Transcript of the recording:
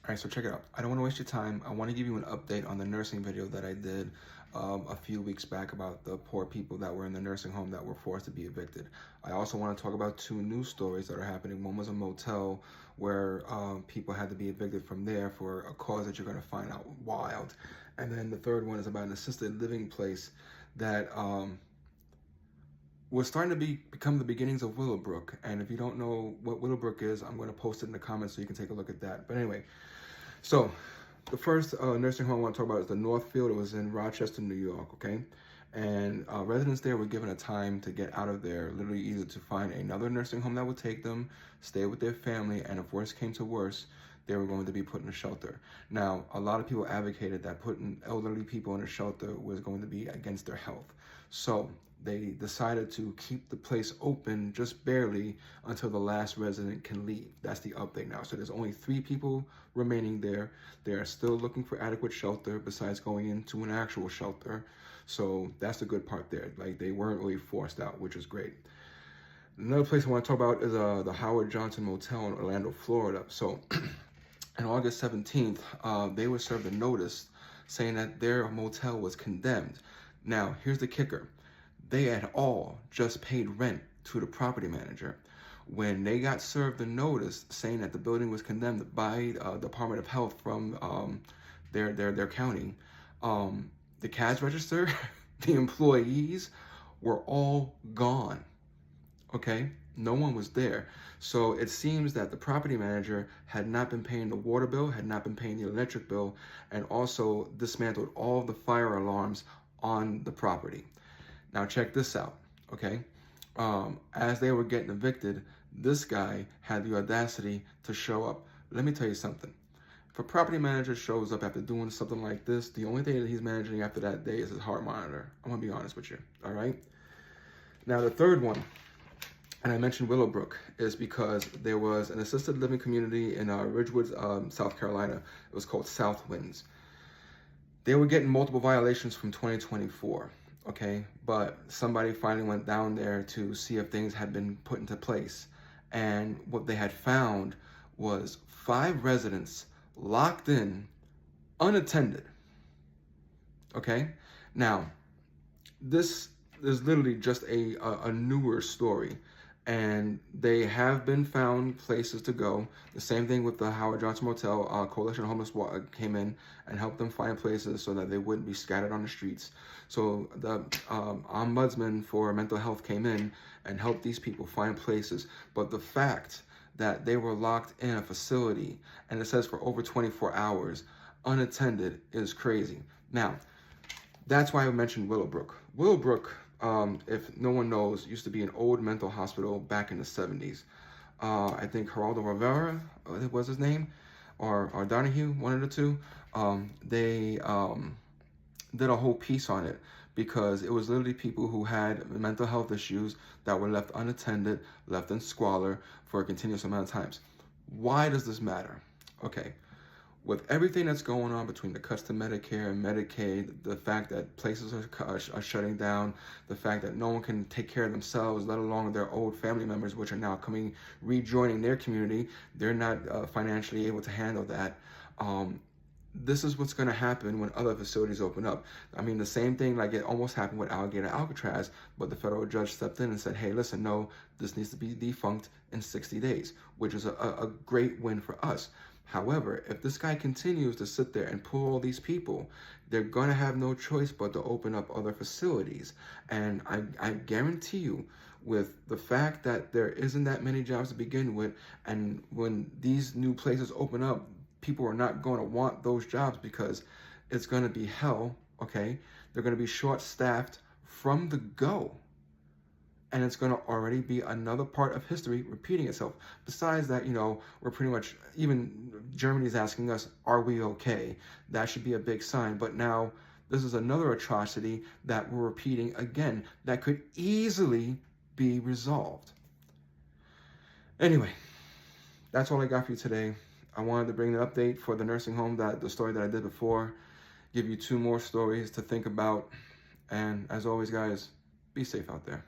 All right, so check it out. I don't want to waste your time. I want to give you an update on the nursing video that I did a few weeks back about the poor people that were in the nursing home that were forced to be evicted. I also want to talk about two news stories that are happening. One was a motel where people had to be evicted from there for a cause that you're going to find out wild. And then the third one is about an assisted living place that was starting to become the beginnings of Willowbrook. And if you don't know what Willowbrook is, I'm going to post it in the comments so you can take a look at that. But anyway, so the first nursing home I want to talk about is the Northfield. It was in Rochester, New York, okay? And residents there were given a time to get out of there, literally either to find another nursing home that would take them, stay with their family, and if worse came to worse, they were going to be put in a shelter. Now, a lot of people advocated that putting elderly people in a shelter was going to be against their health. So they decided to keep the place open just barely until the last resident can leave. That's the update now. So there's only 3 people remaining there. They are still looking for adequate shelter besides going into an actual shelter. So that's the good part there. Like, they weren't really forced out, which is great. Another place I want to talk about is the Howard Johnson Motel in Orlando, Florida. So on August 17th, they were served a notice saying that their motel was condemned. Now, here's the kicker. They had all just paid rent to the property manager. When they got served a notice saying that the building was condemned by Department of Health from their county, the cash register, the employees were all gone, okay? No one was there. So it seems that the property manager had not been paying the water bill, had not been paying the electric bill, and also dismantled all of the fire alarms on the property. Now check this out, okay? As they were getting evicted, this guy had the audacity to show up. Let me tell you something. If a property manager shows up after doing something like this, the only thing that he's managing after that day is his heart monitor. I'm gonna be honest with you, all right? Now the third one, and I mentioned Willowbrook, is because there was an assisted living community in Ridgewood, South Carolina. It was called South Winds. They were getting multiple violations from 2024. Okay, but somebody finally went down there to see if things had been put into place. And what they had found was 5 residents locked in, unattended. Okay, now this is literally just a newer story. And they have been found places to go. The same thing with the Howard Johnson Motel. Coalition of Homeless came in and helped them find places so that they wouldn't be scattered on the streets. So the ombudsman for mental health came in and helped these people find places. But the fact that they were locked in a facility, and it says for over 24 hours, unattended, is crazy. Now, that's why I mentioned Willowbrook. Willowbrook, if no one knows, used to be an old mental hospital back in the 70s. I think Geraldo Rivera was his name, or Donahue, one of the two. They did a whole piece on it because it was literally people who had mental health issues that were left unattended, left in squalor for a continuous amount of times. Why does this matter? Okay. With everything that's going on between the cuts to Medicare and Medicaid, the fact that places are shutting down, the fact that no one can take care of themselves, let alone their old family members, which are now rejoining their community, they're not financially able to handle that. This is what's going to happen when other facilities open up. I mean, the same thing like it almost happened with Alligator Alcatraz, but the federal judge stepped in and said, hey, listen, no, this needs to be defunct in 60 days, which is a great win for us. However, if this guy continues to sit there and pull all these people, they're going to have no choice but to open up other facilities. And I guarantee you, with the fact that there isn't that many jobs to begin with, and when these new places open up, people are not going to want those jobs because it's going to be hell, okay? They're going to be short-staffed from the go. And it's going to already be another part of history repeating itself. Besides that, you know, we're pretty much, even Germany's asking us, are we okay? That should be a big sign. But now this is another atrocity that we're repeating again that could easily be resolved. Anyway, that's all I got for you today. I wanted to bring an update for the nursing home, the story that I did before, give you 2 more stories to think about. And as always, guys, be safe out there.